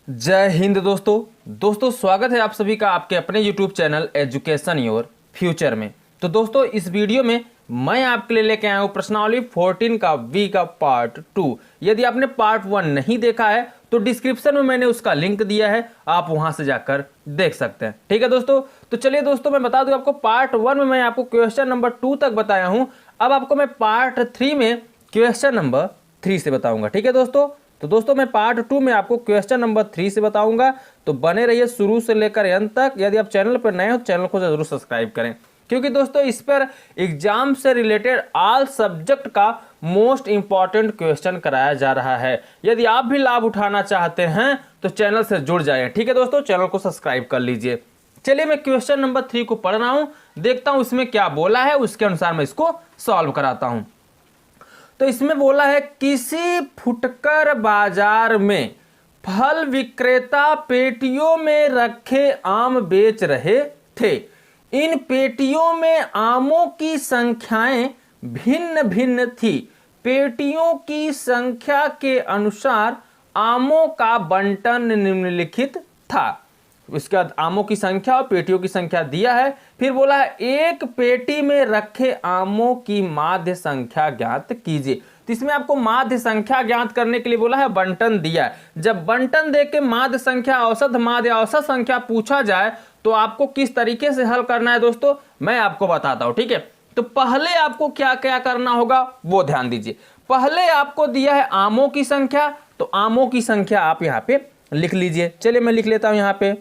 जय हिंद दोस्तों स्वागत है आप सभी का आपके अपने YouTube channel education your future में। तो दोस्तों इस वीडियो में मैं आपके लिए लेके आया हूँ प्रश्नावली 14 का वी का पार्ट 2। यदि आपने पार्ट 1 नहीं देखा है तो डिस्क्रिप्शन में मैंने उसका लिंक दिया है, आप वहां से जाकर देख सकते हैं। ठीक है दोस्तों, तो चलिए दोस्तों मैं बता दूं आपको पार्ट 1 में मैं आपको क्वेश्चन नंबर 2 तक बताया हूं। अब आपको मैं पार्ट 3 में क्वेश्चन नंबर 3 से बताऊंगा। ठीक है दोस्तों, तो दोस्तों मैं पार्ट 2 में आपको क्वेश्चन नंबर 3 से बताऊंगा, तो बने रहिए शुरू से लेकर अंत तक। यदि आप चैनल पर नए हो तो चैनल को जरूर सब्सक्राइब करें, क्योंकि दोस्तों इस पर एग्जाम से रिलेटेड ऑल सब्जेक्ट का मोस्ट इंपॉर्टेंट क्वेश्चन कराया जा रहा है। यदि आप भी लाभ उठाना चाहते हैं तो चैनल से जुड़ जाएं। ठीक है दोस्तों, चैनल को सब्सक्राइब कर लीजिए। चलिए मैं क्वेश्चन नंबर 3 को पढ़ रहा हूं, देखता हूं इसमें क्या बोला है, उसके अनुसार मैं इसको सॉल्व कराता हूं। तो इसमें बोला है किसी फुटकर बाजार में फल विक्रेता पेटियों में रखे आम बेच रहे थे। इन पेटियों में आमों की संख्याएं भिन्न भिन्न थी। पेटियों की संख्या के अनुसार आमों का बंटन निम्नलिखित था। इसके बाद आमों की संख्या और पेटियों की संख्या दिया है। फिर बोला है एक पेटी में रखे आमों की माध्य संख्या ज्ञात कीजिए। तो इसमें आपको माध्य संख्या ज्ञात करने के लिए बोला है, बंटन दिया है। जब बंटन दे के माध्य संख्या, औसत माध्य, औसत संख्या पूछा जाए तो आपको किस तरीके से हल करना है दोस्तों मैं आपको बताता हूं। ठीक है, तो पहले आपको क्या क्या करना होगा वो ध्यान दीजिए। पहले आपको दिया है आमों की संख्या, तो आमों की संख्या आप यहाँ पे लिख लीजिए। चलिए मैं लिख लेता हूं, यहाँ पे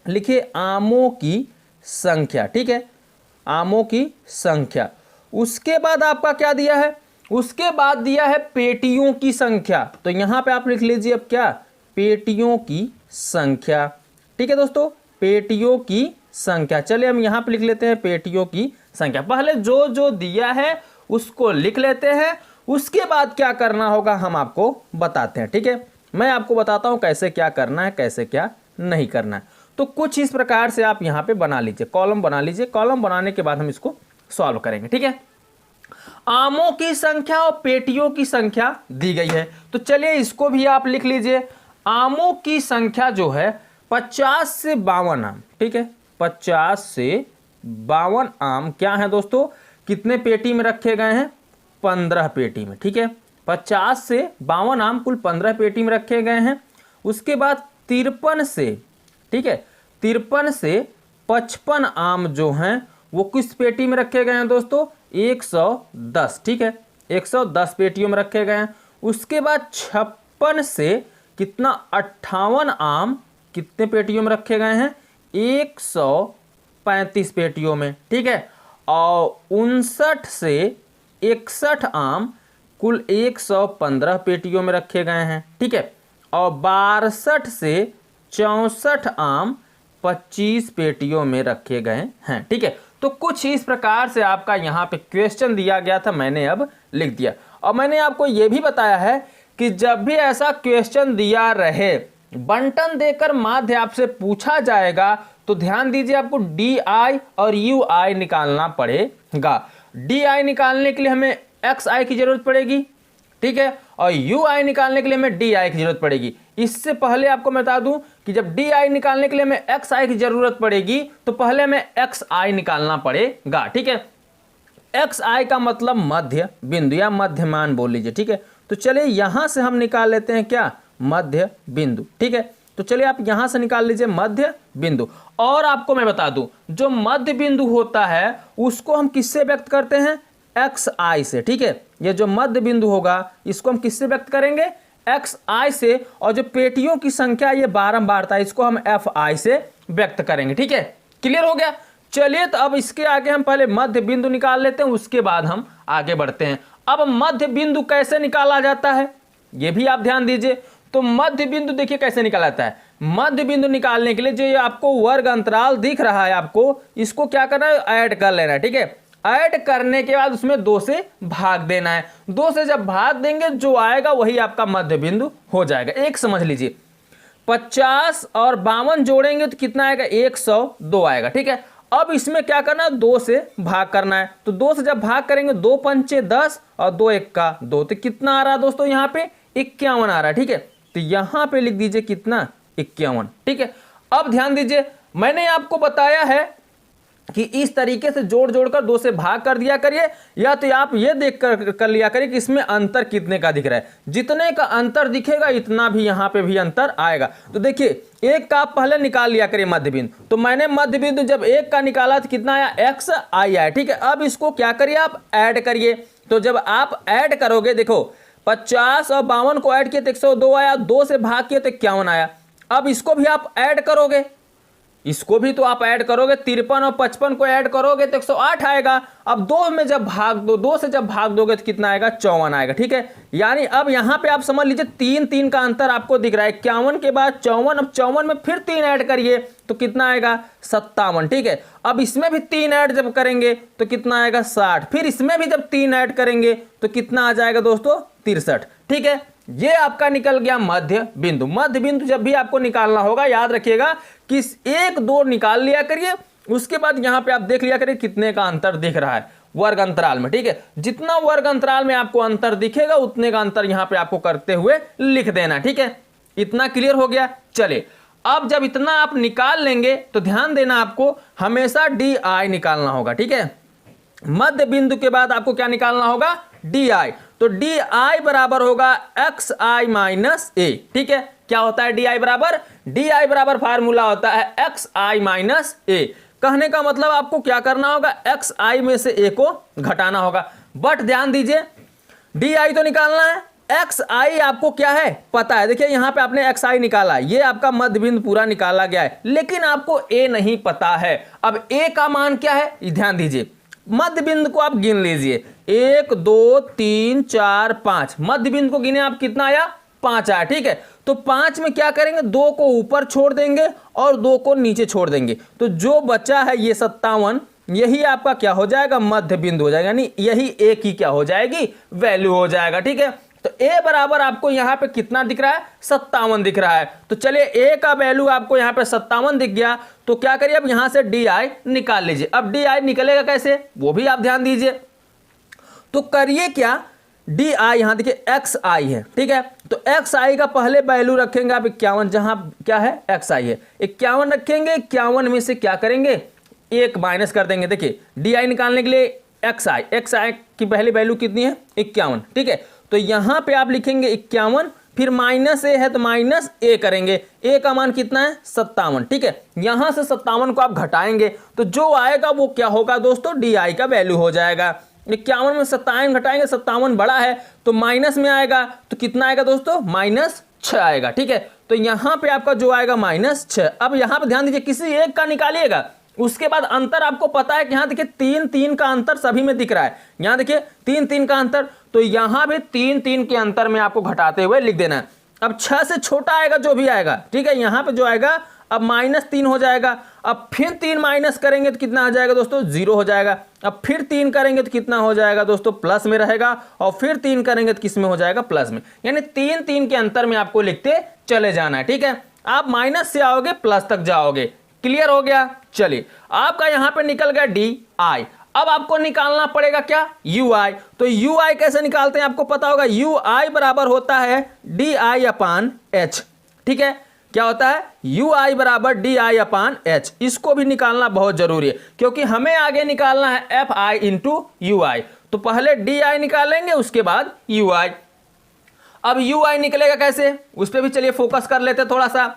लिखिए आमों की संख्या। ठीक है, आमों की संख्या। उसके बाद आपका क्या दिया है, उसके बाद दिया है पेटियों की संख्या। तो यहां पे आप लिख लीजिए अब क्या, पेटियों की संख्या। ठीक है दोस्तों, पेटियों की संख्या। चलिए हम यहां पे लिख लेते हैं पेटियों की संख्या। पहले जो जो दिया है उसको लिख लेते हैं, उसके बाद क्या करना होगा हम आपको बताते हैं। ठीक है, मैं आपको बताता हूं कैसे क्या करना है, कैसे क्या नहीं करना है। तो कुछ इस प्रकार से आप यहां पे बना लीजिए, कॉलम बना लीजिए। कॉलम बनाने के बाद हम इसको सॉल्व करेंगे। ठीक है, आमों की संख्या और पेटियों की संख्या दी गई है, तो चलिए इसको भी आप लिख लीजिए। आमों की संख्या जो है 50 से 52 आम। ठीक है, 50 से 52 आम क्या है दोस्तों, कितने पेटी में रखे गए हैं, 15 पेटी में। ठीक है, 50 से 52 आम कुल 15 पेटी में रखे गए हैं। उसके बाद 53 से, ठीक है, 53 से 55 आम जो हैं वो किस पेटी में रखे गए हैं दोस्तों, 110। ठीक है, 110 पेटियों में रखे गए हैं। उसके बाद 56 से कितना, 58 आम कितने पेटियों में रखे गए हैं, 135 पेटियों में। ठीक है, और 59 से 61 आम कुल 115 पेटियों में रखे गए हैं। ठीक है, और 62 से 64 आम 25 पेटियों में रखे गए हैं। ठीक है, तो कुछ इस प्रकार से आपका यहाँ पे क्वेश्चन दिया गया था, मैंने अब लिख दिया। और मैंने आपको ये भी बताया है कि जब भी ऐसा क्वेश्चन दिया रहे, बंटन देकर माध्य आपसे पूछा जाएगा, तो ध्यान दीजिए आपको डी आई और यू आई निकालना पड़ेगा। डी आई निकालने के लिए हमें एक्स आई की जरूरत पड़ेगी। ठीक है, और यू आई निकालने के लिए हमें डी आई की जरूरत पड़ेगी। इससे पहले आपको मैं बता दूं कि जब डी आई निकालने के लिए हमें एक्स आई की जरूरत पड़ेगी तो पहले हमें एक्स आई निकालना पड़ेगा। ठीक है, एक्स आई का मतलब मध्य बिंदु या मध्यमान बोल लीजिए। ठीक है, तो चलिए यहां से हम निकाल लेते हैं क्या, मध्य बिंदु। ठीक है, तो चलिए आप यहां से निकाल लीजिए मध्य बिंदु। और आपको मैं बता दूं जो मध्य बिंदु होता है उसको हम किससे व्यक्त करते हैं, एक्स आई से। ठीक है, ये जो मध्य बिंदु होगा इसको हम किससे व्यक्त करेंगे, एक्स आई से। और जो पेटियों की संख्या ये बारंबार था, इसको हम एफ आई से व्यक्त करेंगे। ठीक है, क्लियर हो गया। चलिए तो अब इसके आगे हम पहले मध्य बिंदु निकाल लेते हैं, उसके बाद हम आगे बढ़ते हैं। अब मध्य बिंदु कैसे निकाला जाता है ये भी आप ध्यान दीजिए। तो मध्य बिंदु देखिए कैसे निकाला जाता है। मध्य बिंदु निकालने के लिए जो ये आपको वर्ग अंतराल दिख रहा है, आपको इसको क्या करना है, ऐड कर लेना है। ठीक है, ऐड करने के बाद उसमें 2 से भाग देना है। 2 से जब भाग देंगे जो आएगा वही आपका मध्य बिंदु हो जाएगा। एक समझ लीजिए, 50 और 52 जोड़ेंगे तो कितना आएगा, 102 आएगा। ठीक है, अब इसमें क्या करना है, 2 से भाग करना है। तो 2 से जब भाग करेंगे, 2 पंचे 10 और 2 1 का 2, तो कितना आ रहा है दोस्तों, यहाँ पे 51 आ रहा है। ठीक है, तो यहाँ पे लिख दीजिए कितना 51। ठीक है, अब ध्यान दीजिए मैंने आपको बताया है कि इस तरीके से जोड़ जोड़कर 2 से भाग कर दिया करिए, या तो आप ये देख कर लिया करिए कि इसमें अंतर कितने का दिख रहा है। जितने का अंतर दिखेगा इतना भी यहाँ पे भी अंतर आएगा। तो देखिए एक का आप पहले निकाल लिया करिए मध्य बिंदु, तो मैंने मध्य बिंदु जब एक का निकाला तो कितना आया x i आया। ठीक है, अब इसको क्या करिए आप ऐड करिए। तो जब आप ऐड करोगे देखो 50 और 52 को ऐड किए तो 102 आया, 2 से भाग किए तो 51 आया। अब इसको भी आप ऐड करोगे, इसको भी तो आप ऐड करोगे, 53 और 55 को ऐड करोगे तो 108 आएगा। अब 2 में जब भाग दो, 2 से जब भाग दोगे तो कितना आएगा 54 आएगा। ठीक है, यानी अब यहां पे आप समझ लीजिए 3 का अंतर आपको दिख रहा है। 51 के बाद 54, अब 54 में फिर 3 ऐड करिए तो कितना आएगा 57। ठीक है, अब इसमें भी 3 ऐड जब करेंगे तो कितना आएगा 60, फिर इसमें भी जब 3 ऐड करेंगे तो कितना आ जाएगा दोस्तों 63। ठीक है, ये आपका निकल गया मध्य बिंदु। मध्य बिंदु जब भी आपको निकालना होगा याद रखिएगा कि 1 2 निकाल लिया करिए, उसके बाद यहां पे आप देख लिया करिए कितने का अंतर दिख रहा है वर्ग अंतराल में। ठीक है, जितना वर्ग अंतराल में आपको अंतर दिखेगा उतने का अंतर यहां पे आपको करते हुए लिख देना। ठीक है, इतना क्लियर हो गया। चलिए अब जब इतना आप निकाल लेंगे तो ध्यान देना आपको हमेशा डी आई निकालना होगा। ठीक है, मध्य बिंदु के बाद आपको क्या निकालना होगा डी आई। तो डी आई बराबर होगा एक्स आई माइनस ए। ठीक है, क्या होता है डी आई बराबर, डी आई बराबर फार्मूला होता है एक्स आई माइनस ए। कहने का मतलब आपको क्या करना होगा, एक्स आई में से ए को घटाना होगा। बट ध्यान दीजिए डी आई तो निकालना है, एक्स आई आपको क्या है पता है। देखिए यहां पे आपने एक्स आई निकाला, ये आपका मध्य बिंदु पूरा निकाला गया है, लेकिन आपको ए नहीं पता है। अब ए का मान क्या है ध्यान दीजिए, मध्य बिंदु को आप गिन लीजिए 1 2 3 4 5, मध्य बिंदु को गिने आप कितना आया 5 आया। ठीक है, तो 5 में क्या करेंगे 2 को ऊपर छोड़ देंगे और 2 को नीचे छोड़ देंगे, तो जो बचा है ये 57, यही आपका क्या हो जाएगा मध्य बिंदु हो जाएगा, यानी यही ए की क्या हो जाएगी वैल्यू हो जाएगा। ठीक है, तो ए बराबर आपको यहां पे कितना दिख रहा है 57 दिख रहा है। तो चलिए ए का वैल्यू आपको यहां पे 57 दिख गया, तो क्या करिए अब यहां से डी आई निकाल लीजिए। अब डी आई निकलेगा कैसे वो भी आप ध्यान दीजिए। तो करिए क्या, डी आई यहां देखिए एक्स आई है। ठीक है, तो एक्स आई का पहले वैल्यू रखेंगे आप 51, जहां क्या है एक्स आई है 51 रखेंगे। 51 में से क्या करेंगे 1 माइनस कर देंगे। देखिए डी आई निकालने के लिए एक्स आई की पहली वैल्यू कितनी है 51। ठीक है, तो यहां पे आप लिखेंगे 51, फिर माइनस ए है तो माइनस ए करेंगे, ए का मान कितना है 57। ठीक है, यहां से 57 को आप घटाएंगे तो जो आएगा वो क्या होगा दोस्तों डी आई का वैल्यू हो जाएगा। 51 में 57 घटाएंगे, 57 बड़ा है तो माइनस में आएगा, तो कितना आएगा दोस्तों -6 आएगा। ठीक है, तो यहां पे आपका जो आएगा -6। अब यहां पे ध्यान दीजिए किसी एक का निकालिएगा, उसके बाद अंतर आपको पता है कि यहां देखिए 3 का अंतर सभी में दिख रहा है। यहां देखिए 3 का अंतर, तो यहां भी 3 के अंतर में आपको घटाते हुए लिख देना है। अब 6 से छोटा आएगा जो भी आएगा, ठीक है, यहां पे जो आएगा अब -3 हो जाएगा। अब फिर 3 माइनस करेंगे तो कितना आ जाएगा दोस्तों 0 हो जाएगा। अब फिर 3 करेंगे तो कितना हो जाएगा दोस्तों प्लस में रहेगा, और फिर 3 करेंगे तो किस में हो जाएगा प्लस में। यानी 3 के अंतर में आपको लिखते चले जाना है। ठीक है, आप माइनस से आओगे प्लस तक जाओगे। क्लियर हो गया। चलिए आपका यहां पे निकल गया डी आई। अब आपको निकालना पड़ेगा क्या यू आई। तो यू आई कैसे निकालते हैं आपको पता होगा, यू आई बराबर होता है डी आई अपान एच। ठीक है, क्या होता है यू आई बराबर डी आई अपान एच। इसको भी निकालना बहुत जरूरी है क्योंकि हमें आगे निकालना है F I into U I. तो पहले डी आई निकालेंगे उसके बाद यू आई। अब यू आई निकलेगा कैसे उस पर भी चलिए फोकस कर लेते थोड़ा सा।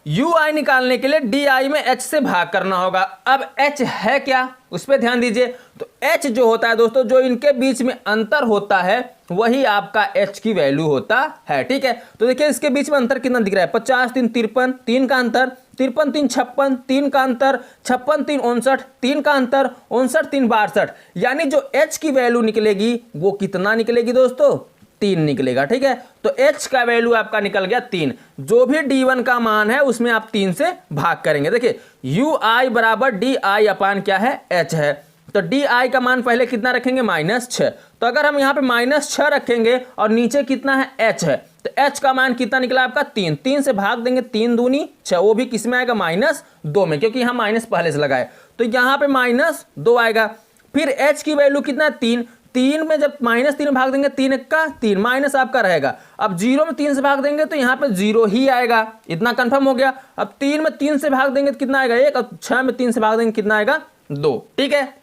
यू आई निकालने के लिए डी आई में एच से भाग करना होगा। अब एच है क्या उस पर ध्यान दीजिए। तो एच जो होता है दोस्तों, जो इनके बीच में अंतर होता है वही आपका एच की वैल्यू होता है। ठीक है, तो देखिए इसके बीच में अंतर कितना दिख रहा है 50 3 53, 3 का अंतर, 53 3 56, 3 का अंतर, 56 3 59, 3 का अंतर, 59 3 62। यानी जो एच की वैल्यू निकलेगी वो कितना निकलेगी दोस्तों 3 निकलेगा। ठीक है, तो h का वैल्यू आपका निकल गया 3। जो भी d1 का मान है उसमें आप 3 से भाग करेंगे। देखिए यू आई बराबर डी आई अपान क्या है h है। तो डी आई का मान पहले कितना रखेंगे -6। तो अगर हम यहाँ पे -6 रखेंगे और नीचे कितना है h है, तो h का मान कितना निकला आपका 3। 3 से भाग देंगे 3 दूनी 6, वो भी किस में आएगा -2 में, क्योंकि यहाँ माइनस पहले से लगाए। तो यहाँ पे -2 आएगा। फिर h की वैल्यू कितना है 3, 3 में जब -3 में भाग देंगे 3 का 3 माइनस आपका रहेगा। अब 0 में 3 से भाग देंगे तो यहाँ पे 0 ही आएगा, इतना कंफर्म हो गया। अब 3 में 3 से भाग देंगे तो कितना आएगा 1, और 6 में 3 से भाग देंगे कितना आएगा 2। ठीक है,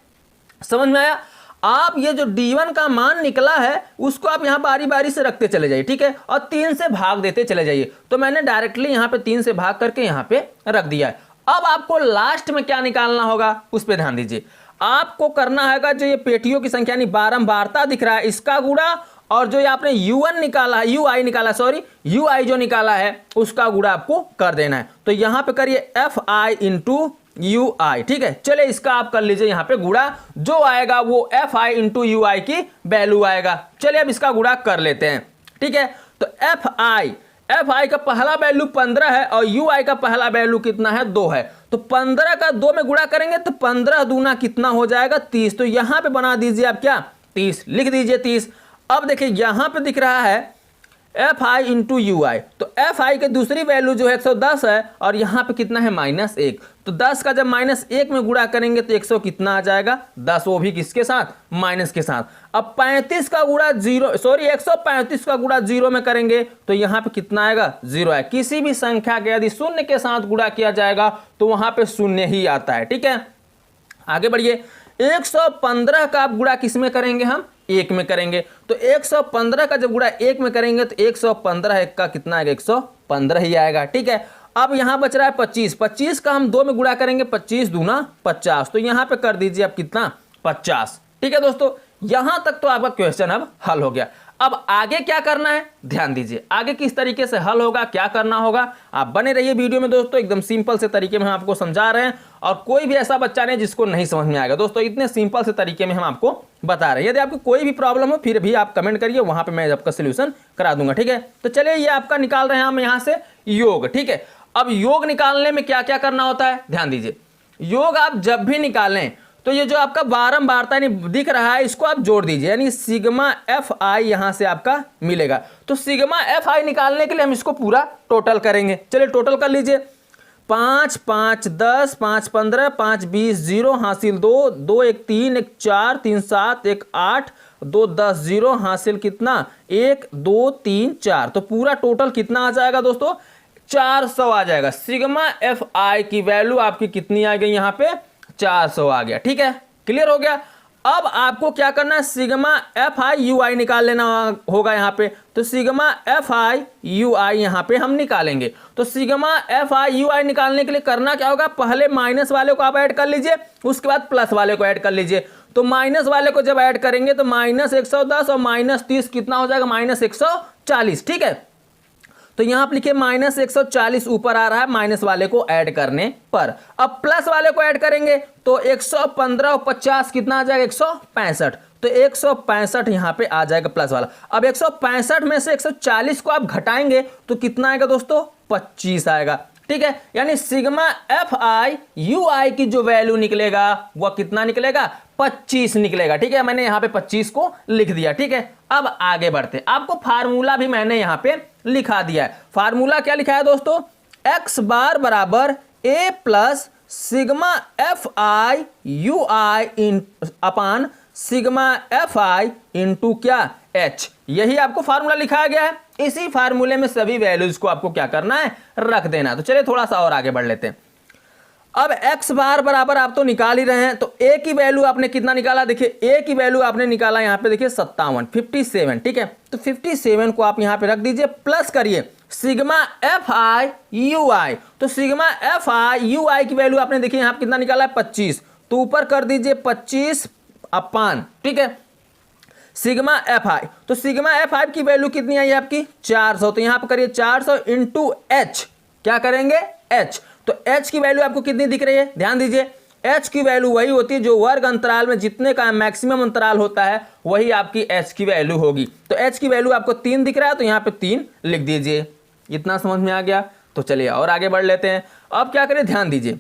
समझ में आया। आप ये जो D1 का मान निकला है उसको आप यहाँ बारी बारी से रखते चले जाइए, ठीक है, और 3 से भाग देते चले जाइए। तो मैंने डायरेक्टली यहाँ पे 3 से भाग करके यहाँ पे रख दिया है। अब आपको लास्ट में क्या निकालना होगा उस पर ध्यान दीजिए। आपको करना है जो ये पेटियों की संख्या यानी बारंबारता दिख रहा है इसका गुणा, और जो ये आपने U1 निकाला है, UI जो निकाला है उसका गुणा आपको कर देना है। तो यहाँ पे करिए FI इंटू UI, ठीक है। चले इसका आप कर लीजिए यहाँ पे गुणा, जो आएगा वो FI इंटू UI की वैल्यू आएगा। चलिए अब इसका गुणा कर लेते हैं, ठीक है। तो FI का पहला वैल्यू 15 है और UI का पहला वैल्यू कितना है 2 है। तो 15 का 2 में गुणा करेंगे तो 15 दूना कितना हो जाएगा 30। तो यहाँ पे बना दीजिए आप क्या 30, लिख दीजिए 30। अब देखिए यहाँ पे दिख रहा है FI इंटू UI, तो FI के दूसरी वैल्यू जो है 110 है और यहाँ पे कितना है -1। तो 10 का जब -1 में गुणा करेंगे तो 100 कितना आ जाएगा 10, वो भी किसके साथ माइनस के साथ। अब 135 का गुणा 135 का गुणा 0 में करेंगे तो यहाँ पे कितना आएगा 0 है। किसी भी संख्या के यदि शून्य के साथ गुणा किया जाएगा तो वहां पे शून्य ही आता है, ठीक है। आगे बढ़िए, 115 का आप गुणा किस में करेंगे हम 1 में करेंगे। तो 115 का जब गुणा 1 में करेंगे तो 115 1 का कितना आएगा 115 ही आएगा, ठीक है। अब यहाँ बच रहा है 25 का हम 2 में गुणा करेंगे 25 दूना 50। तो यहाँ पे कर दीजिए आप कितना 50, ठीक है दोस्तों। यहाँ तक तो आपका क्वेश्चन अब हल हो गया। अब आगे क्या करना है ध्यान दीजिए, आगे किस तरीके से हल होगा क्या करना होगा, आप बने रहिए वीडियो में दोस्तों। एकदम सिंपल से तरीके में हम आपको समझा रहे हैं और कोई भी ऐसा बच्चा नहीं जिसको नहीं समझ में आएगा दोस्तों, इतने सिंपल से तरीके में हम आपको बता रहे हैं। यदि आपको कोई भी प्रॉब्लम हो फिर भी आप कमेंट करिए, वहां पर मैं आपका सोल्यूशन करा दूंगा, ठीक है। तो चलिए ये आपका निकाल रहे हैं हम यहाँ से योग, ठीक है। अब योग निकालने में क्या क्या करना होता है ध्यान दीजिए। योग आप जब भी निकालें तो ये जो आपका बारंबारता यानी दिख रहा है इसको आप जोड़ दीजिए, यानी सिग्मा FI यहां से आपका मिलेगा। तो सिग्मा FI निकालने के लिए हम इसको पूरा टोटल करेंगे। चलिए टोटल कर लीजिए, 5 5 10 5 15 5 20 0 हासिल 2 2 1 3 1 4 3 7 1 8 2 10 0 हासिल कितना 1 2 3 4। तो पूरा टोटल कितना आ जाएगा दोस्तों 400 आ जाएगा। सिग्मा FI की वैल्यू आपकी कितनी आ गई यहाँ पे 400 आ गया, ठीक है, क्लियर हो गया। अब आपको क्या करना है सिग्मा FI UI निकाल लेना होगा यहाँ पे। तो सिग्मा FI UI यहाँ पे हम निकालेंगे। तो सिग्मा FI UI निकालने के लिए करना क्या होगा, पहले माइनस वाले को आप ऐड कर लीजिए, उसके बाद प्लस वाले को ऐड कर लीजिए। तो माइनस वाले को जब ऐड करेंगे तो -110 और -30 कितना हो जाएगा -140, ठीक है। तो यहां पर लिखिए -140 ऊपर आ रहा है माइनस वाले को ऐड करने पर। अब प्लस वाले को ऐड करेंगे तो 115 और 50 कितना आ जाएगा 165। तो 165 यहां पे आ जाएगा प्लस वाला। अब 165 में से 140 को आप घटाएंगे तो कितना आएगा दोस्तों 25 आएगा, ठीक है। यानी सिग्मा FI UI की जो वैल्यू निकलेगा वह कितना निकलेगा 25 निकलेगा, ठीक है। मैंने यहाँ पे 25 को लिख दिया, ठीक है। अब आगे बढ़ते, आपको फार्मूला भी मैंने यहाँ पे लिखा दिया है। फार्मूला क्या लिखा है दोस्तों, x बार बराबर a plus sigma FI UI upon sigma FI into क्या h, यही आपको फार्मूला लिखाया गया है। इसी फार्मूले में सभी वैल्यूज को आपको क्या करना है रख देना। तो चलिए थोड़ा सा और आगे बढ़ लेते हैं। अब x बार बराबर आप तो निकाल ही रहे हैं, तो a की वैल्यू आपने कितना निकाला, देखिए a की वैल्यू आपने निकाला यहाँ पे देखिए 57 ठीक है। तो 57 को आप यहाँ पे रख दीजिए, प्लस करिए सिग्मा FI UI। तो सिग्मा FI UI की वैल्यू आपने देखिए यहाँ पे कितना निकाला है 25, तो ऊपर कर दीजिए 25 अपान, ठीक है, सिग्मा FI। तो सिग्मा FI की वैल्यू कितनी आई है आपकी 400। तो यहाँ पे करिए 400 इंटू h, क्या करेंगे h। तो h की वैल्यू आपको कितनी दिख रही है ध्यान दीजिए, h की वैल्यू वही होती है जो वर्ग अंतराल में जितने का मैक्सिमम अंतराल होता है वही आपकी h की वैल्यू होगी। तो h की वैल्यू आपको 3 दिख रहा है तो यहाँ पे 3 लिख दीजिए। इतना समझ में आ गया। तो चलिए और आगे बढ़ लेते हैं। अब क्या करें ध्यान दीजिए,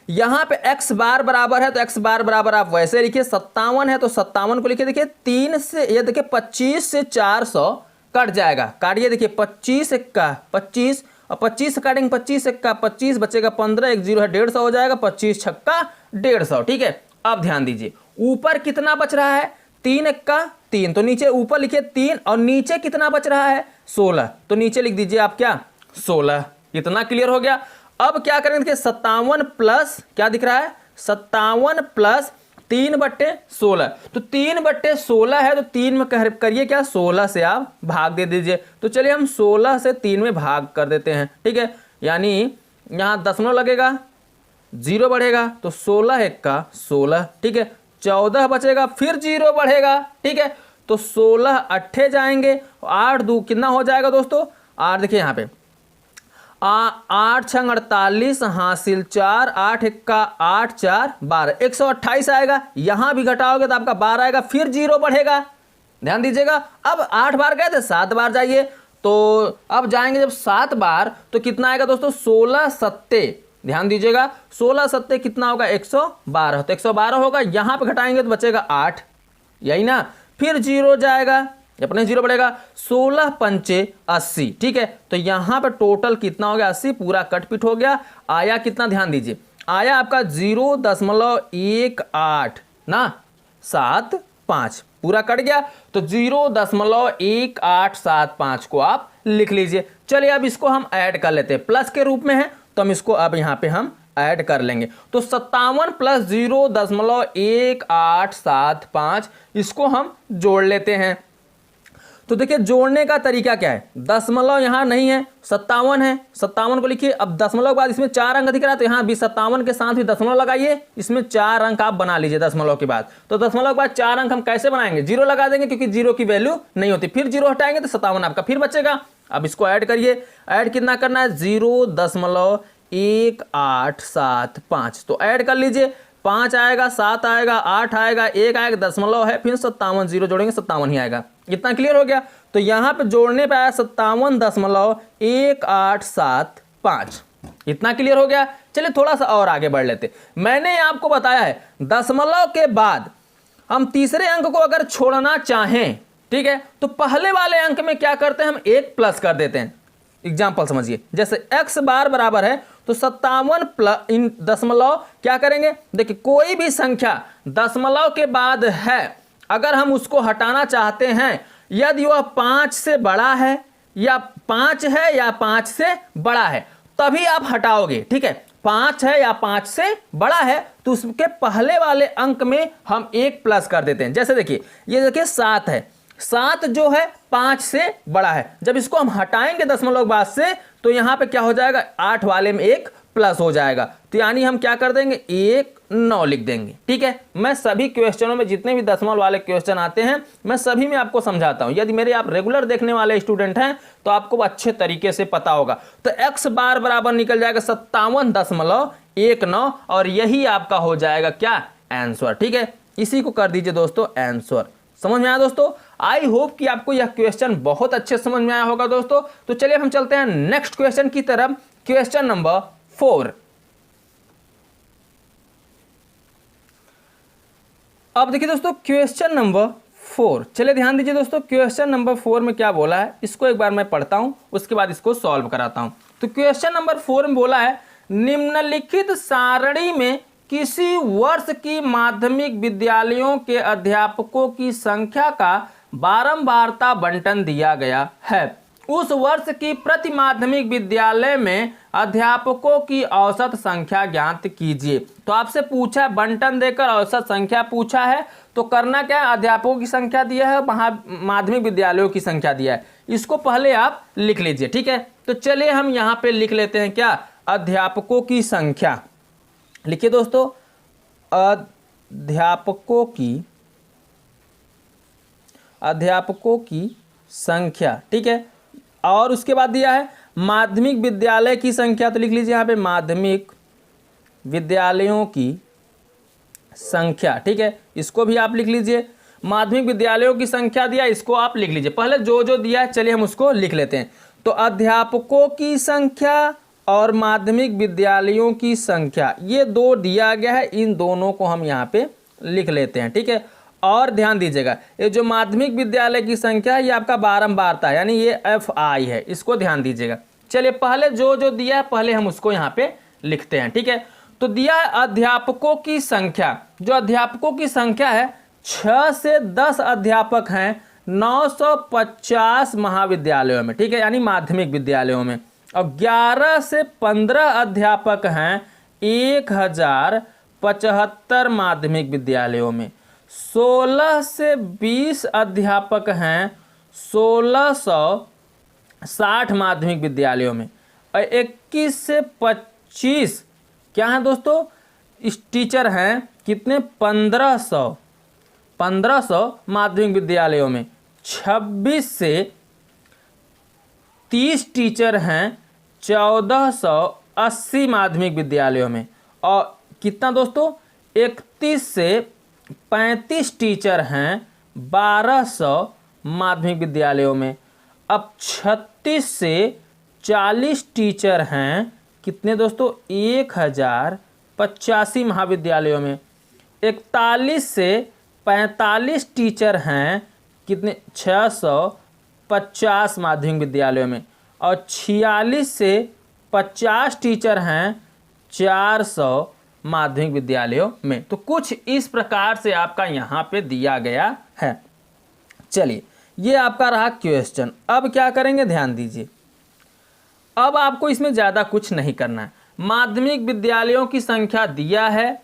यहाँ पे x बार बराबर है तो x बार बराबर आप वैसे लिखिए 57 है तो 57 को लिखिए, देखिए 3 से ये देखिए 25 से 400 कट जाएगा, काटिए देखिए 25 का 25 और 25 से काटेंगे 25 का 25 बचेगा 15, 1 0 है 150 हो जाएगा, 25 छक्का 150, ठीक है। अब ध्यान दीजिए ऊपर कितना बच रहा है 3 एक्का 3, तो नीचे ऊपर लिखिए 3 और नीचे कितना बच रहा है 16, तो नीचे लिख दीजिए आप क्या 16। इतना क्लियर हो गया। अब क्या करेंगे, देखिए 57 प्लस क्या दिख रहा है 57 प्लस 3/16, तो 3/16 है, तो 3 में करिए क्या 16 से आप भाग दे दीजिए। तो चलिए हम 16 से 3 में भाग कर देते हैं, ठीक है। यानी यहाँ दशमलव लगेगा, 0 बढ़ेगा, तो 16 एक्का 16, ठीक है। 14 बचेगा, फिर 0 बढ़ेगा, ठीक है। तो 16 अट्ठे जाएंगे, 8 2 कितना हो जाएगा दोस्तों 8, देखिए यहाँ पे 8 6 48 हासिल 4, 8 एक्का 8 4 12, 128 आएगा। यहां भी घटाओगे तो आपका 12 आएगा, फिर 0 बढ़ेगा, ध्यान दीजिएगा। अब 8 बार गए थे, 7 बार जाइए, तो अब जाएंगे जब 7 बार तो कितना आएगा दोस्तों 16 सत्ते, ध्यान दीजिएगा 16 सत्ते कितना होगा 112, तो 112 होगा। यहां पे घटाएंगे तो बचेगा 8, यही ना, फिर 0 जाएगा, अपने 0 बढ़ेगा, 16 पंचे 80, ठीक है। तो यहां पे टोटल कितना हो गया 80, पूरा कटपिट हो गया। आया कितना, ध्यान दीजिए, आया आपका 0.18 ना 75, पूरा कट गया, तो 0.1875 को आप लिख लीजिए। चलिए अब इसको हम ऐड कर लेते हैं, प्लस के रूप में है तो हम इसको अब यहां पे हम ऐड कर लेंगे। तो 57 प्लस 0.1875 इसको हम जोड़ लेते हैं। तो देखिए जोड़ने का तरीका क्या है, दशमलव यहाँ नहीं है, 57 है, 57 को लिखिए। अब दशमलव के बाद इसमें 4 अंक दिख रहा है, तो यहाँ भी 57 के साथ भी दशमलव लगाइए, इसमें 4 अंक आप बना लीजिए दशमलव के बाद। तो दशमलव के बाद 4 अंक हम कैसे बनाएंगे, 0 लगा देंगे क्योंकि 0 की वैल्यू नहीं होती, फिर 0 हटाएंगे तो 57 आपका फिर बचेगा। अब इसको ऐड करिए, ऐड कितना करना है 0.1875, तो ऐड कर लीजिए, 5 आएगा, 7 आएगा, 8 आएगा, 1 आएगा, दशमलव है, फिर 57, 0 जोड़ेंगे 57 ही आएगा। इतना क्लियर हो गया। तो यहां पे जोड़ने पे आया 57.1875, इतना क्लियर हो गया। चलिए थोड़ा सा और आगे बढ़ लेते। मैंने आपको बताया है दशमलव के बाद हम तीसरे अंक को अगर छोड़ना चाहें, ठीक है, तो पहले वाले अंक में क्या करते हैं हम 1 प्लस कर देते हैं। एग्जाम्पल समझिए, जैसे x बार बराबर है तो 57 प्लस इन दशमलव क्या करेंगे, देखिए कोई भी संख्या दशमलव के बाद है, अगर हम उसको हटाना चाहते हैं, यदि वह 5 से बड़ा है या 5 है या 5 से बड़ा है तभी आप हटाओगे, ठीक है। 5 है या 5 से बड़ा है तो उसके पहले वाले अंक में हम 1 प्लस कर देते हैं। जैसे देखिए ये देखिए 7 है, 7 जो है 5 से बड़ा है, जब इसको हम हटाएंगे दशमलव बाद से तो यहां पे क्या हो जाएगा 8 वाले में 1 प्लस हो जाएगा, तो यानी हम क्या कर देंगे 1 9 लिख देंगे, ठीक है। मैं सभी क्वेश्चनों में जितने भी दशमलव वाले क्वेश्चन आते हैं मैं सभी में आपको समझाता हूं। यदि मेरे आप रेगुलर देखने वाले स्टूडेंट हैं तो आपको अच्छे तरीके से पता होगा। तो x बार बराबर निकल जाएगा 57.19 और यही आपका हो जाएगा क्या आंसर, ठीक है। इसी को कर दीजिए दोस्तों आंसर। समझ में आया दोस्तों? आई होप कि आपको यह क्वेश्चन बहुत अच्छे समझ में आया होगा दोस्तों। तो चलिए हम चलते हैं नेक्स्ट क्वेश्चन की तरफ, क्वेश्चन नंबर 4। अब देखिए दोस्तों क्वेश्चन नंबर 4, चलिए ध्यान दीजिए दोस्तों, क्वेश्चन नंबर 4 में क्या बोला है इसको एक बार मैं पढ़ता हूं, उसके बाद इसको सॉल्व कराता हूं। तो क्वेश्चन नंबर 4 में बोला है निम्नलिखित सारणी में किसी वर्ष की माध्यमिक विद्यालयों के अध्यापकों की संख्या का बारंबारता बंटन दिया गया है। उस वर्ष की प्रति माध्यमिक विद्यालय में अध्यापकों की औसत संख्या ज्ञात कीजिए। तो आपसे पूछा है, बंटन देकर औसत संख्या पूछा है, तो करना क्या है, अध्यापकों की संख्या दिया है, माध्यमिक विद्यालयों की संख्या दिया है, इसको पहले आप लिख लीजिए, ठीक है। तो चलिए हम यहाँ पे लिख लेते हैं क्या, अध्यापकों की संख्या। लिखिए दोस्तों अध्यापकों की संख्या, ठीक है। और उसके बाद दिया है माध्यमिक विद्यालय की संख्या, तो लिख लीजिए यहाँ पे माध्यमिक विद्यालयों की संख्या, ठीक है, इसको भी आप लिख लीजिए। माध्यमिक विद्यालयों की संख्या दिया, इसको आप लिख लीजिए। पहले जो जो दिया है चलिए हम उसको लिख लेते हैं। तो अध्यापकों की संख्या और माध्यमिक विद्यालयों की संख्या, ये दो दिया गया है, इन दोनों को हम यहाँ पे लिख लेते हैं, ठीक है। और ध्यान दीजिएगा ये जो माध्यमिक विद्यालय की संख्या है ये आपका बारंबारता है, यानी ये FI है, इसको ध्यान दीजिएगा। चलिए पहले जो जो दिया है पहले हम उसको यहाँ पे लिखते हैं, ठीक है। तो दिया है अध्यापकों की संख्या, जो अध्यापकों की संख्या है 6 से 10 अध्यापक हैं 950 महाविद्यालयों में, ठीक है, यानी माध्यमिक विद्यालयों में। और 11 से 15 अध्यापक हैं 1075 माध्यमिक विद्यालयों में। 16 से 20 अध्यापक हैं 1660 माध्यमिक विद्यालयों में। और 21 से 25 क्या हैं दोस्तों, इस टीचर हैं कितने, 1500 माध्यमिक विद्यालयों में। 26 से 30 टीचर हैं 1480 माध्यमिक विद्यालयों में। और कितना दोस्तों, 31 से 35 टीचर हैं 1200 माध्यमिक विद्यालयों में। अब 36 से 40 टीचर हैं कितने दोस्तों, 1085 महाविद्यालयों में। 41 से 45 टीचर हैं कितने, 650 माध्यमिक विद्यालयों में। और 46 से 50 टीचर हैं 400 माध्यमिक विद्यालयों में। तो कुछ इस प्रकार से आपका यहाँ पे दिया गया है। चलिए, ये आपका रहा क्वेश्चन। अब क्या करेंगे, ध्यान दीजिए। अब आपको इसमें ज़्यादा कुछ नहीं करना है। माध्यमिक विद्यालयों की संख्या दिया है,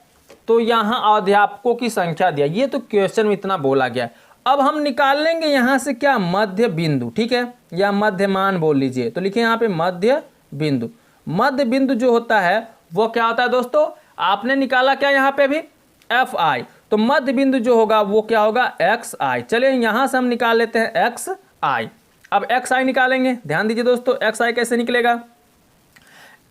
तो यहाँ अध्यापकों की संख्या दिया, ये तो क्वेश्चन में इतना बोला गया है। अब हम निकाल लेंगे यहाँ से क्या, मध्य बिंदु, ठीक है, या मध्यमान बोल लीजिए। तो लिखिए यहाँ पे मध्य बिंदु। मध्य बिंदु जो होता है वो क्या होता है दोस्तों, आपने निकाला क्या यहाँ पे भी, एफ आई। तो मध्य बिंदु जो होगा वो क्या होगा, एक्स आई। चलिए यहाँ से हम निकाल लेते हैं एक्स आई। अब एक्स आई निकालेंगे, ध्यान दीजिए दोस्तों, एक्स आई कैसे निकलेगा।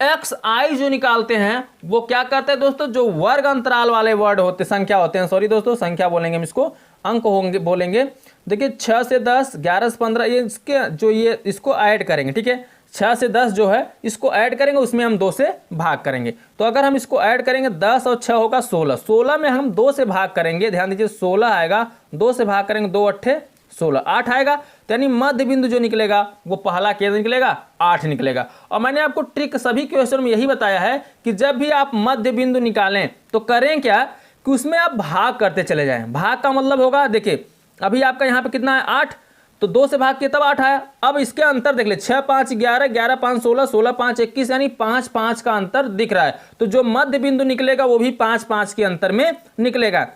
एक्स आई जो निकालते हैं वो क्या करते हैं दोस्तों, जो वर्ग अंतराल वाले वर्ड होते, संख्या होते हैं, सॉरी दोस्तों संख्या बोलेंगे हम इसको, अंक होंगे बोलेंगे। देखिए 6 से 10, 11 से 15, ये इसके जो ये इसको ऐड करेंगे, ठीक है। 6 से 10 जो है इसको ऐड करेंगे, उसमें हम 2 से भाग करेंगे। तो अगर हम इसको ऐड करेंगे 10 और 6 होगा 16। 16 में हम 2 से भाग करेंगे, ध्यान दीजिए 16 आएगा, 2 से भाग करेंगे, 2 अट्ठे 16, 8 आएगा। तो यानी मध्य बिंदु जो निकलेगा वो पहला क्या निकलेगा, 8 निकलेगा। और मैंने आपको ट्रिक सभी क्वेश्चन में यही बताया है कि जब भी आप मध्य बिंदु निकालें तो करें क्या, कि उसमें आप भाग करते चले जाएं। भाग का मतलब होगा, देखिए अभी आपका यहाँ पे कितना है, 8, तो 2 से भाग किया तब 8 आया। अब इसके अंतर देख ले, 6 5 11, 11 5 16, 16 5 21, यानी 5 5 का अंतर दिख रहा है। तो जो मध्य बिंदु निकलेगा वो भी 5 5 के अंतर में निकलेगा।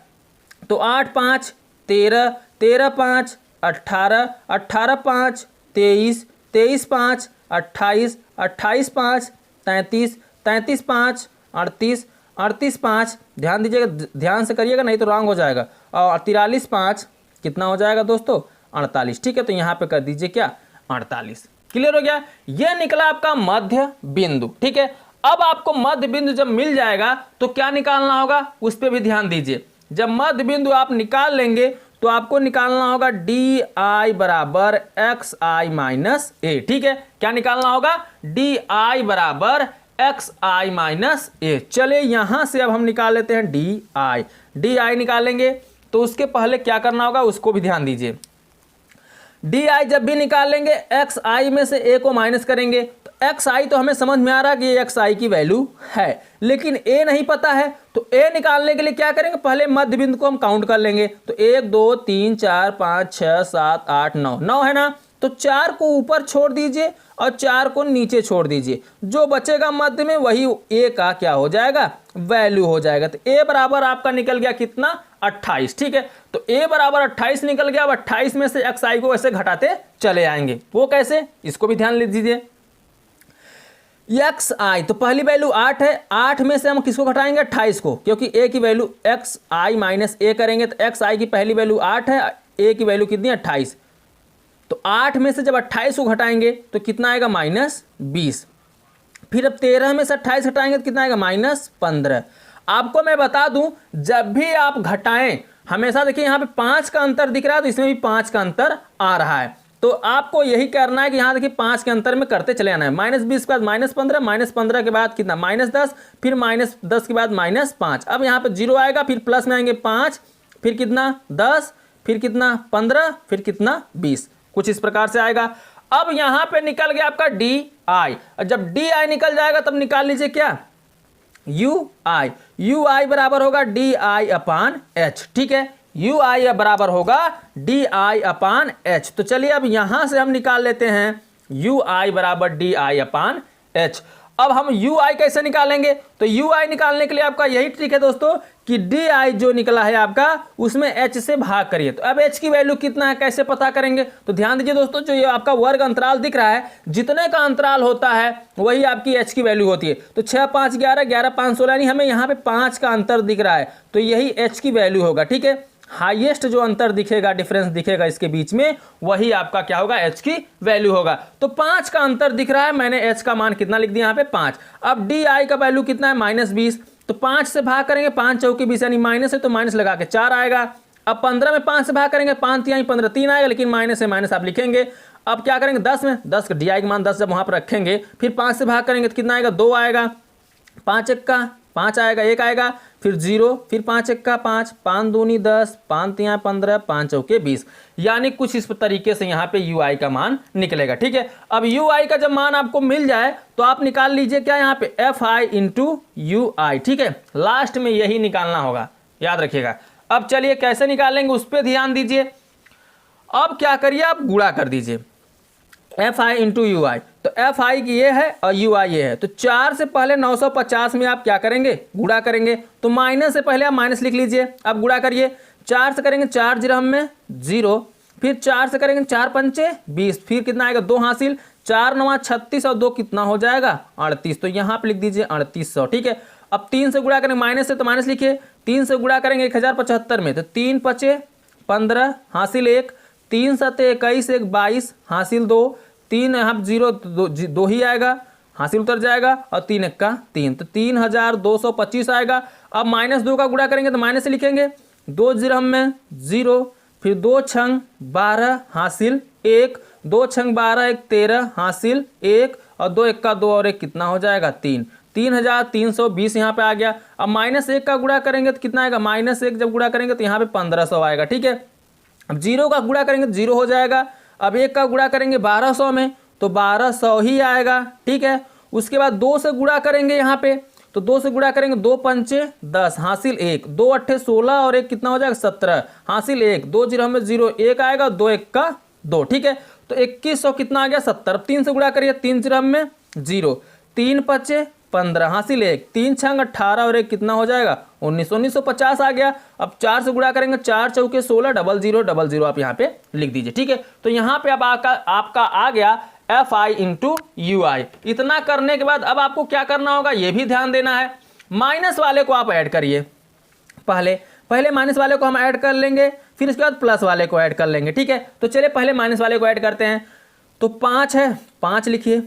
तो 8 5 13, 13 5 18, 18 5 23, 23 5 28, 28 5 33, 33 5 38, 38 5, ध्यान दीजिएगा, ध्यान से करिएगा नहीं तो रॉन्ग हो जाएगा। और 43 5 कितना हो जाएगा दोस्तों, 48, ठीक है। तो यहाँ पे कर दीजिए क्या, 48। क्लियर हो गया, ये निकला आपका मध्य बिंदु, ठीक है। अब आपको मध्य बिंदु जब मिल जाएगा तो क्या निकालना होगा, उस पर भी ध्यान दीजिए। जब मध्य बिंदु आप निकाल लेंगे तो आपको निकालना होगा डी आई बराबर एक्स आई माइनस ए, ठीक है। क्या निकालना होगा, डी आई बराबर एक्स आई माइनस ए। चले यहां से अब हम निकाल लेते हैं डी आई। डी आई निकालेंगे तो उसके पहले क्या करना होगा उसको भी ध्यान दीजिए। डी आई जब भी निकालेंगे एक्स आई में से ए को माइनस करेंगे। तो एक्स आई तो हमें समझ में आ रहा है कि ये एक्स आई की वैल्यू है, लेकिन ए नहीं पता है। तो ए निकालने के लिए क्या करेंगे, पहले मध्य बिंदु को हम काउंट कर लेंगे। तो 1 2 3 4 5 6 7 8 9, 9 है ना। तो 4 को ऊपर छोड़ दीजिए और 4 को नीचे छोड़ दीजिए। जो बचेगा मध्य में वही ए का क्या हो जाएगा, वैल्यू हो जाएगा। तो ए बराबर आपका निकल गया कितना, 28, ठीक है। तो ए बराबर 28 निकल गया। अब 28 में से एक्स आई को ऐसे घटाते चले आएंगे। वो कैसे, इसको भी ध्यान ले दीजिए। एक्स आई तो पहली वैल्यू 8 है, 8 में से हम किसको घटाएंगे, 28 को, क्योंकि ए की वैल्यू एक्स आई माइनस ए करेंगे। तो एक्स आई की पहली वैल्यू 8 है, ए की वैल्यू कितनी है, 28। तो 8 में से जब 28 को घटाएंगे तो कितना आएगा, -20। फिर अब 13 में से 28 घटाएंगे तो कितना आएगा, -15। आपको मैं बता दूं, जब भी आप घटाएं हमेशा देखिए यहाँ पे 5 का अंतर दिख रहा है, तो इसमें भी 5 का अंतर आ रहा है। तो आपको यही करना है कि यहाँ देखिए 5 के अंतर में करते चले आना है। -20 के बाद -15, -15 के बाद कितना, -10, फिर -10 के बाद -5। अब यहाँ पे 0 आएगा, फिर प्लस में आएंगे 5, फिर कितना 10, फिर कितना 15, फिर कितना 20, कुछ इस प्रकार से आएगा। अब यहाँ पे निकल गया आपका डी आई। और जब डी आई निकल जाएगा तब निकाल लीजिए क्या, यू आई। यू आई बराबर होगा डी आई अपॉन एच, ठीक है। यू आई बराबर होगा डी आई अपान एच। तो चलिए अब यहां से हम निकाल लेते हैं यू आई बराबर डी आई अपान एच। अब हम यू आई कैसे निकालेंगे? तो यू आई निकालने के लिए आपका यही ट्रिक है दोस्तों कि डी आई जो निकला है आपका उसमें एच से भाग करिए। तो अब एच की वैल्यू कितना है कैसे पता करेंगे? तो ध्यान दीजिए दोस्तों, जो ये आपका वर्ग अंतराल दिख रहा है, जितने का अंतराल होता है वही आपकी एच की वैल्यू होती है। तो 6 5 11 11 5 16 यानी हमें यहाँ पे 5 का अंतर दिख रहा है, तो यही एच की वैल्यू होगा। ठीक है, हाईएस्ट जो अंतर दिखेगा, डिफरेंस दिखेगा इसके बीच में, वही आपका क्या होगा? एच की वैल्यू होगा। तो 5 का अंतर दिख रहा है, मैंने एच का मान कितना लिख दिया यहाँ पे 5। अब डी आई का वैल्यू कितना है? -20। तो 5 से भाग करेंगे, 5 चौके 20 यानी माइनस है तो माइनस लगा के 4 आएगा। अब 15 में 5 से भाग करेंगे, 5 तिहाई 15 3 आएगा, लेकिन माइनस है माइनस आप लिखेंगे। अब क्या करेंगे 10 में 10 का डी आई का मान 10 जब वहां पर रखेंगे, फिर 5 से भाग करेंगे तो कितना आएगा? 2 आएगा। 5 1 का 5 आएगा, 1 आएगा, फिर 0, फिर 5 1 का 5, 5 दूनी 10, 5 तिहाई 15, 5 चौके 20, यानी कुछ इस तरीके से यहाँ पे यू आई का मान निकलेगा। ठीक है, अब यू आई का जब मान आपको मिल जाए तो आप निकाल लीजिए क्या यहाँ पे? एफ आई इंटू यू आई। ठीक है, लास्ट में यही निकालना होगा, याद रखिएगा। अब चलिए कैसे निकालेंगे उस पर ध्यान दीजिए। अब क्या करिए, आप गुणा कर दीजिए F I into U I. तो एफ आई ये है और यू आई ये है, तो 4 से पहले 950 में आप क्या करेंगे? गुणा करेंगे। तो माइनस से पहले आप माइनस लिख लीजिए, अब गुणा करिए। 4 से करेंगे 4 जिरहम में 0, फिर 4 से करेंगे 4 पंचे 20, फिर कितना आएगा? 2 हासिल, 4 9 36 और 2 कितना हो जाएगा? 38। तो यहाँ पे लिख दीजिए 3800। ठीक है, अब 3 से गुणा करेंगे, माइनस से तो माइनस लिखिए। 3 से गुणा करेंगे 1075 में, तो 3 पचे 15 हासिल 1, 3 सते 21 1 22 हासिल 2, 3 यहाँ 0 2 ही आएगा, हासिल उतर जाएगा, और 3 1 का 3, तो 3225 आएगा। अब -2 का गुणा करेंगे तो माइनस से लिखेंगे, 2 जिरहम में 0, फिर 2 छंग 12 हासिल 1, 2 छंग 12 1 13 हासिल 1, और 2 1 का 2 और 1 कितना हो जाएगा? 3, 3320 यहाँ पे आ गया। अब -1 का गुणा करेंगे तो कितना आएगा? -1 जब गुणा करेंगे तो यहाँ पे 1500 आएगा। ठीक है, अब 0 का गुणा करेंगे तो 0 हो जाएगा। अब 1 का गुणा करेंगे 1200 में तो 1200 ही आएगा। ठीक है, उसके बाद 2 से गुणा करेंगे यहाँ पे, तो 2 से गुणा करेंगे 2 पंचे 10 हासिल 1, 2 अट्ठे 16 और 1 कितना हो जाएगा? 17 हासिल 1, 2 जिरह में 0 1 आएगा, 2 1 का 2। ठीक है, तो 2100 कितना आ गया? 70। 3 से गुणा करिए, 3 जिरह में 0, 3 पचे 15 हासिल 1, 3 छंग 18 और 1 कितना हो जाएगा? 1950 आ गया। अब 4 से गुणा करेंगे, 4 चौके 16 00 00 आप यहाँ पे लिख दीजिए। ठीक है, तो यहाँ पे अब आपका आ गया एफ आई इंटू यू आई। इतना करने के बाद अब आपको क्या करना होगा ये भी ध्यान देना है। माइनस वाले को आप ऐड करिए, पहले माइनस वाले को हम ऐड कर लेंगे, फिर इसके बाद प्लस वाले को ऐड कर लेंगे। ठीक है, तो चलिए पहले माइनस वाले को ऐड करते हैं। तो 5 है, 5 लिखिए।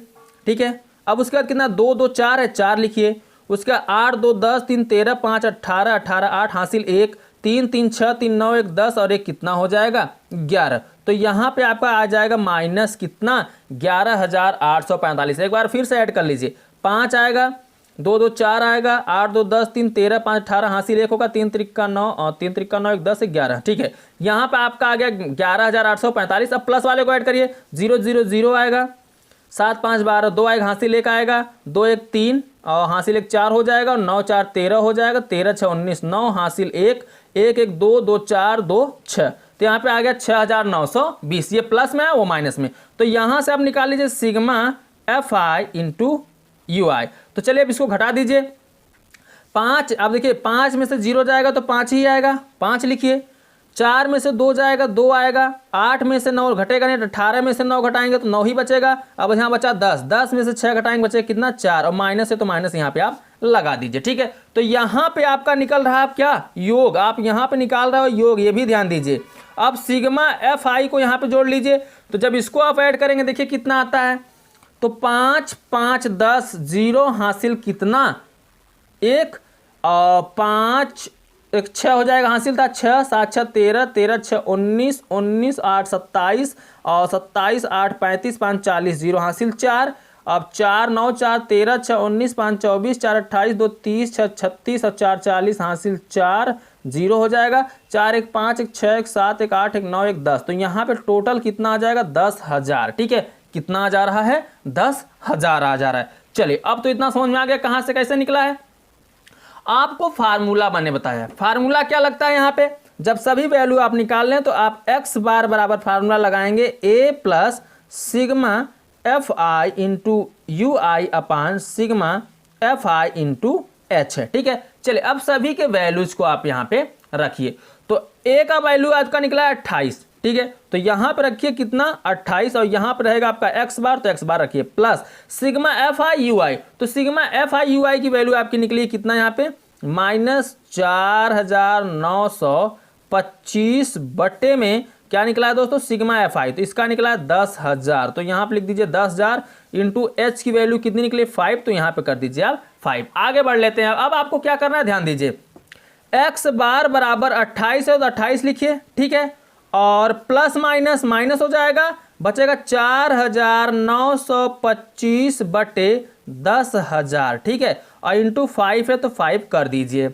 ठीक है, अब उसके बाद कितना? 2 2 4 है, 4 लिखिए। उसका 8 2 10 3 13 5 18 18 8 हासिल 1, 3 3 6 3 9 1 10 और 1 कितना हो जाएगा? 11। तो यहाँ पे आपका आ जाएगा माइनस कितना? 11845। एक बार फिर से ऐड कर लीजिए। 5 आएगा, 2 2 4 आएगा, 8 2 10 3 13 5 18 हासिल 1 होगा, 3 त्रिका 9 और 3 त्रिका 9 1 10 11। ठीक है, यहाँ पे आपका आ गया 11845। अब प्लस वाले को ऐड करिए, 0 0 0 आएगा, 7 5 12 2 आएगा, हासिल 1 आएगा, 2 1 3 और हासिल 1 4 हो जाएगा, और 9 4 13 हो जाएगा, 13 6 19 9 हासिल 1 1 1 2 2 4 2 6। तो यहाँ पे आ गया 6920। ये प्लस में है, वो माइनस में। तो यहाँ से आप निकाल लीजिए sigma F I into U I. तो चलिए अब इसको घटा दीजिए। 5, अब देखिए 5 में से 0 जाएगा तो 5 ही आएगा, 5 लिखिए। 4 में से 2 जाएगा, 2 आएगा। 8 में से 9 घटेगा नहीं, 18 में से 9 घटाएंगे तो 9 ही बचेगा। अब यहाँ बचा 10, 10 में से 6 घटाएंगे बचेगा कितना? 4, और माइनस है तो माइनस यहाँ पे आप लगा दीजिए। ठीक है, तो यहाँ पे आपका निकल रहा है आप क्या? योग। आप यहाँ पे निकाल रहे हो योग, ये भी ध्यान दीजिए। अब सिग्मा एफ आई को यहाँ पे जोड़ लीजिए। तो जब इसको आप ऐड करेंगे देखिए कितना आता है। तो 5 5 10 0 हासिल कितना? 1 5 1 6 हो जाएगा, हासिल था 6 7 6 13 13 6 19 19 8 27 और 27 8 35 5 40 0 हासिल 4। अब 4 9 4 13 6 19 5 24 4 28 2 30 6 36 और 4 40 हासिल 4 0 हो जाएगा। 4 1 5 1 6 1 7 1 8 1 9 1 10। तो यहाँ पे टोटल कितना आ जाएगा? 10,000। ठीक है, कितना आ जा रहा है? 10,000 आ जा रहा है। चलिए अब तो इतना समझ में आ गया कहाँ से कैसे निकला है। आपको फार्मूला मैंने बताया। फार्मूला क्या लगता है यहाँ पे? जब सभी वैल्यू आप निकाल लें तो आप x बार बराबर फार्मूला लगाएंगे a plus sigma F I into U I upon sigma F I into H है। ठीक है, चलिए अब सभी के वैल्यूज को आप यहाँ पे रखिए। तो a का वैल्यू आज का निकला है 28। ठीक है, तो यहाँ पे रखिए कितना 28 और यहाँ पे रहेगा आपका x बार, तो x बार रखिए plus sigma F I U I. तो sigma F I U I की वैल्यू आपकी निकली कितना यहाँ पे -4925 बटे में क्या निकला है दोस्तों सिग्मा एफ आई, तो इसका निकला है 10,000। तो यहाँ पे लिख दीजिए 10,000 इंटू एच की वैल्यू कितनी निकली 5, तो यहाँ पे कर दीजिए आप 5। आगे बढ़ लेते हैं। अब आपको क्या करना है ध्यान दीजिए, x बार बराबर 28 है तो 28 लिखिए। ठीक है, और प्लस माइनस माइनस हो जाएगा, बचेगा 4,925 बटे 10,000। ठीक है, और इंटू 5 है तो 5 कर दीजिए।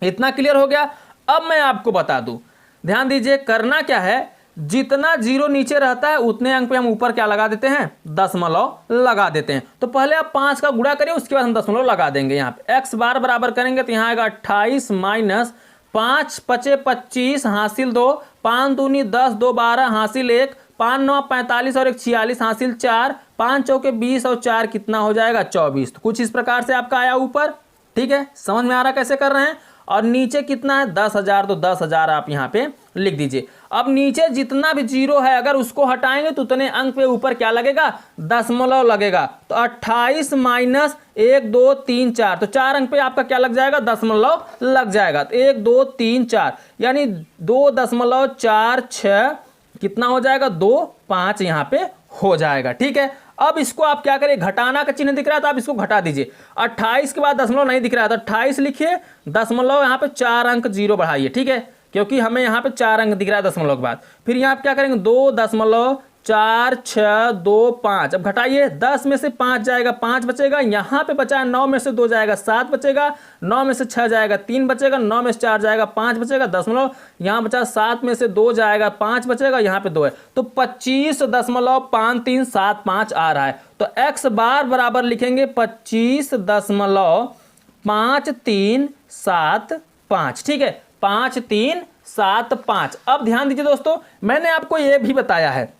इतना क्लियर हो गया। अब मैं आपको बता दूं, ध्यान दीजिए, करना क्या है, जितना जीरो नीचे रहता है उतने अंक पे हम ऊपर क्या लगा देते हैं दशमलव लगा देते हैं। तो पहले आप 5 का गुणा करिए, उसके बाद हम दशमलव लगा देंगे। यहाँ पे x बार बराबर करेंगे तो यहाँ आएगा 28 माइनस 5 पचे 25 हासिल 2, 5 दूनी 10, 2 12 हासिल 1, 5 9 45 और 1 46 हासिल 4, 5 चौके 20 और 4 कितना हो जाएगा 24। तो कुछ इस प्रकार से आपका आया ऊपर। ठीक है, समझ में आ रहा कैसे कर रहे हैं। और नीचे कितना है 10,000, तो 10,000 आप यहाँ पे लिख दीजिए। अब नीचे जितना भी जीरो है अगर उसको हटाएंगे तो उतने अंक पे ऊपर क्या लगेगा दशमलव लगेगा। तो 28 माइनस 1 2 3 4, तो 4 अंक पे आपका क्या लग जाएगा दशमलव लग जाएगा। तो 1 2 3 4 यानी 2.46 कितना हो जाएगा 2 5 यहाँ पे हो जाएगा। ठीक है, अब इसको आप क्या करें, घटाना का चिन्ह दिख रहा है तो आप इसको घटा दीजिए। 28 के बाद दशमलव नहीं दिख रहा है तो 28 लिखिए, दशमलव यहाँ पे 4 अंक जीरो बढ़ाइए। ठीक है, क्योंकि हमें यहाँ पे 4 अंक दिख रहा है दशमलव के बाद। फिर यहाँ आप क्या करेंगे 2.4625। अब घटाइए, 10 में से 5 जाएगा 5 बचेगा, यहाँ पे बचा 9 में से 2 जाएगा 7 बचेगा, 9 में से 6 जाएगा 3 बचेगा, 9 में से 4 जाएगा 5 बचेगा, दशमलव यहाँ बचा 7 में से 2 जाएगा 5 बचेगा, यहाँ पे 2 है तो 25.5375 आ रहा है। तो x बार बराबर लिखेंगे 25.5375। ठीक है, 5375। अब ध्यान दीजिए दोस्तों, मैंने आपको यह भी बताया है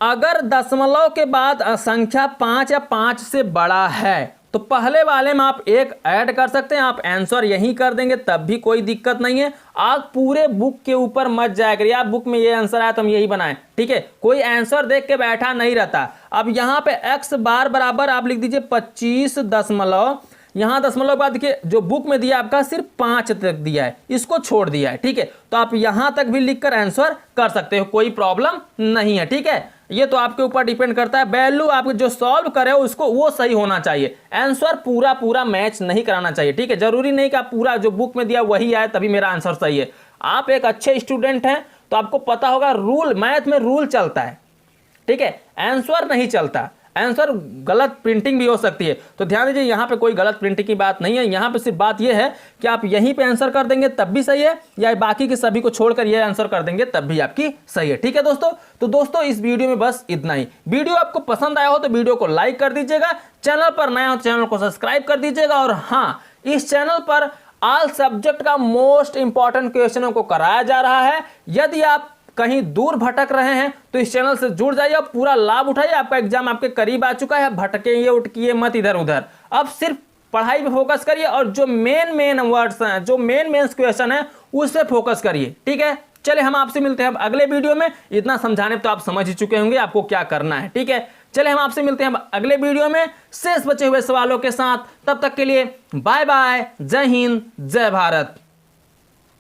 अगर दशमलव के बाद संख्या 5 या 5 से बड़ा है तो पहले वाले में आप 1 ऐड कर सकते हैं। आप आंसर यहीं कर देंगे तब भी कोई दिक्कत नहीं है। आप पूरे बुक के ऊपर मत जाया करिए, आप बुक में ये आंसर आया तो हम यही बनाएं। ठीक है, कोई आंसर देख के बैठा नहीं रहता। अब यहाँ पे x बार बराबर आप लिख दीजिए 25 दशमलव, यहाँ दशमलव के बाद देखिए जो बुक में दिया आपका सिर्फ 5 तक दिया है, इसको छोड़ दिया है। ठीक है, तो आप यहाँ तक भी लिखकर आंसर कर सकते हो, कोई प्रॉब्लम नहीं है। ठीक है, ये तो आपके ऊपर डिपेंड करता है, वैल्यू आप जो सॉल्व करे उसको वो सही होना चाहिए, आंसर पूरा मैच नहीं कराना चाहिए। ठीक है, जरूरी नहीं कि आप पूरा जो बुक में दिया वही आए तभी मेरा आंसर सही है। आप एक अच्छे स्टूडेंट हैं तो आपको पता होगा रूल, मैथ में रूल चलता है। ठीक है, आंसर नहीं चलता, आंसर गलत प्रिंटिंग भी हो सकती है। तो ध्यान दीजिए, यहाँ पे कोई गलत प्रिंटिंग की बात नहीं है, यहाँ पे सिर्फ बात यह है कि आप यहीं पे आंसर कर देंगे तब भी सही है, या बाकी के सभी को छोड़कर ये आंसर कर देंगे तब भी आपकी सही है। ठीक है दोस्तों, तो दोस्तों इस वीडियो में बस इतना ही। वीडियो आपको पसंद आया हो तो वीडियो को लाइक कर दीजिएगा, चैनल पर नया हो तो चैनल को सब्सक्राइब कर दीजिएगा। और हाँ, इस चैनल पर ऑल सब्जेक्ट का मोस्ट इंपॉर्टेंट क्वेश्चनों को कराया जा रहा है। यदि आप कहीं दूर भटक रहे हैं तो इस चैनल से जुड़ जाइए और पूरा लाभ उठाइए। आपका एग्जाम आपके करीब आ चुका है, भटके उठकिए मत इधर उधर, अब सिर्फ पढ़ाई पे फोकस करिए और जो मेन वर्ड्स हैं, जो मेन क्वेश्चन है उस पे फोकस करिए। ठीक है, चलिए हम आपसे मिलते हैं अब अगले वीडियो में। इतना समझाने तो आप समझ ही चुके होंगे आपको क्या करना है। ठीक है, चलिए हम आपसे मिलते हैं अगले वीडियो में शेष बचे हुए सवालों के साथ। तब तक के लिए बाय बाय, जय हिंद, जय भारत।